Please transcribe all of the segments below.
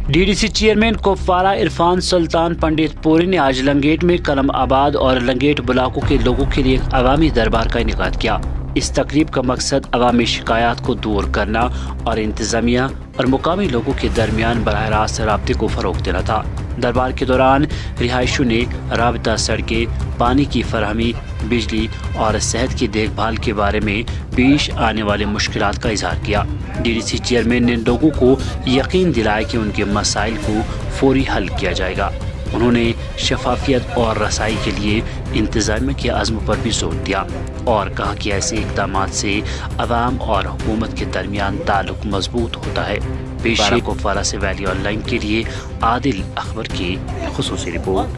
DDC chairman Kupwara Irfan सुल्तान पंडित पुरी ने आज लंगेट में कलम आबाद और लंगेट ब्लॉकों के लोगों के लिए एक अवामी दरबार का इनेकाद किया। इस तकरीब का मकसद अवामी शिकायत को दूर करना और इंतजामिया और मुकामी लोगों के दरमियान बराह रास्त राब्ते को फरोग देना था। दरबार के दौरान रिहायशियों ने राबता सड़कें, पानी की फरहमी, बिजली और सेहत की देखभाल के बारे में पेश आने वाली मुश्किलात का इजहार किया। DDC चेयरमैन ने लोगों को यकीन दिलाया कि उनके मसाइल को फौरी हल किया जाएगा। उन्होंने शफाफियत और रसाई के लिए इंतजामिया के अज़्म पर भी जोर दिया और कहा कि ऐसे इक़दामात से अवाम और हुकूमत के दरमियान ताल्लुक मजबूत होता है। पेश है कुपवारा से वैली ऑनलाइन के लिए आदिल अकबर की खुसूसी रिपोर्ट।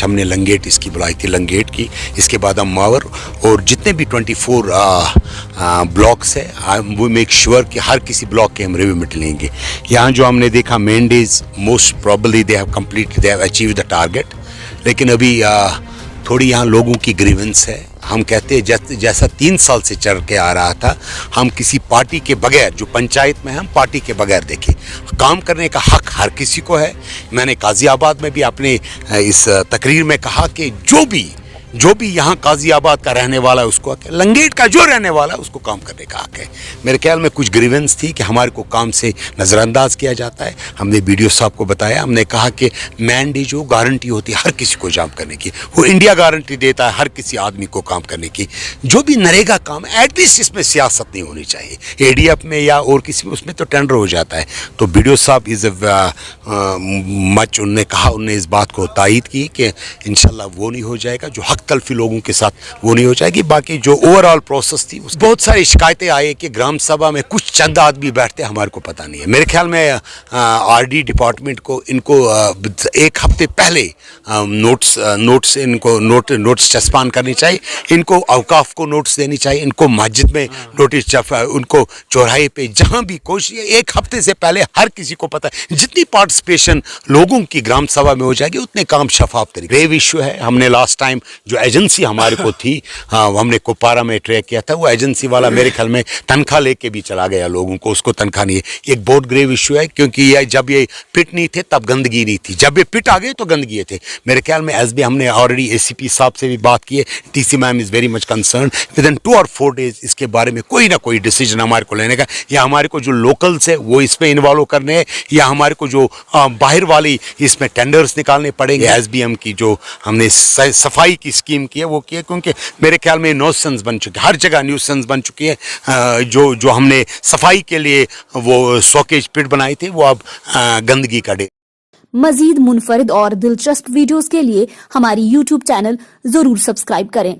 हमने लंगेट इसकी बुलाई थी, लंगेट की, इसके बाद हम मावर और जितने भी 24 ब्लॉक्स है वो मेक श्योर कि हर किसी ब्लॉक के हम रिव्यू में लेंगे। यहाँ जो हमने देखा main days most probably they have achieve the target, लेकिन अभी थोड़ी यहाँ लोगों की ग्रीवेंस है। हम कहते हैं जैसा 3 साल से चल के आ रहा था, हम किसी पार्टी के बगैर, जो पंचायत में हम पार्टी के बगैर देखें, काम करने का हक हर किसी को है। मैंने गाजियाबाद में भी अपने इस तकरीर में कहा कि जो भी यहाँ गाजियाबाद का रहने वाला है उसको हक है, लंगेट का जो रहने वाला है उसको काम करने का हक है। मेरे ख्याल में कुछ ग्रीवेंस थी कि हमारे को काम से नज़रअंदाज किया जाता है। हमने BDO साहब को बताया, हमने कहा कि मैंडेट जो गारंटी होती है हर किसी को काम करने की, वो इंडिया गारंटी देता है हर किसी आदमी को काम करने की। जो भी नरेगा काम है एटलीस्ट इसमें सियासत नहीं होनी चाहिए। ADF में या और किसी में उसमें तो टेंडर हो जाता है। तो BDO साहब इज़ मच उन्होंने कहा, उन्होंने इस बात को तायद की कि इंशाल्लाह वो नहीं हो जाएगा, जो हक तलफी लोगों के साथ वो नहीं हो जाएगी। बाकी जो ओवरऑल प्रोसेस थी बहुत सारी शिकायतें आई कि ग्राम सभा में कुछ चंद आदमी बैठते, हमारे को पता नहीं है। मेरे ख्याल में RD डिपार्टमेंट को इनको 1 हफ्ते पहले नोट्स चस्पान करनी चाहिए, इनको अवकाफ को नोट्स देनी चाहिए, इनको मस्जिद में नोटिस, उनको चौराहे पे जहाँ भी कोशिश 1 हफ्ते से पहले हर किसी को पता है। जितनी पार्टिसिपेशन लोगों की ग्राम सभा में हो जाएगी उतने काम शफाफ तरीके। ग्रेव इशू है। हमने लास्ट टाइम जो एजेंसी हमारे को थी, हमने कुपवारा में ट्रैक किया था, वो एजेंसी वाला मेरे ख्याल में तनख्वाह लेके भी चला गया लोगों को, उसको तनख्वाह नहीं है। एक बहुत ग्रेव इशू है क्योंकि ये जब ये पिट नहीं थे तब गंदगी नहीं थी, जब ये पिट आ गए तो गंदगी थे। मेरे ख्याल में SB हमने ऑलरेडी ACP साहब से भी बात की है। TC ma'am is very much concern. Within 2 और 4 डेज इसके बारे में कोई ना कोई डिसीजन हमारे को लेने का, या हमारे को जो लोकल्स है वो इस पर इन्वॉल्व करने हैं, या हमारे को जो बाहर वाली इसमें टेंडर्स निकालने पड़ेंगे। SBM की जो हमने सफाई की स्कीम की है वो की है, क्योंकि मेरे ख्याल में न्यूसेंस बन चुकी है, हर जगह न्यूसेंस बन चुकी है। जो हमने सफाई के लिए वो सॉकेज पिट बनाई थी वो अब गंदगी का डे। मजीद मुनफरिद और दिलचस्प वीडियोस के लिए हमारी YouTube चैनल जरूर सब्सक्राइब करें।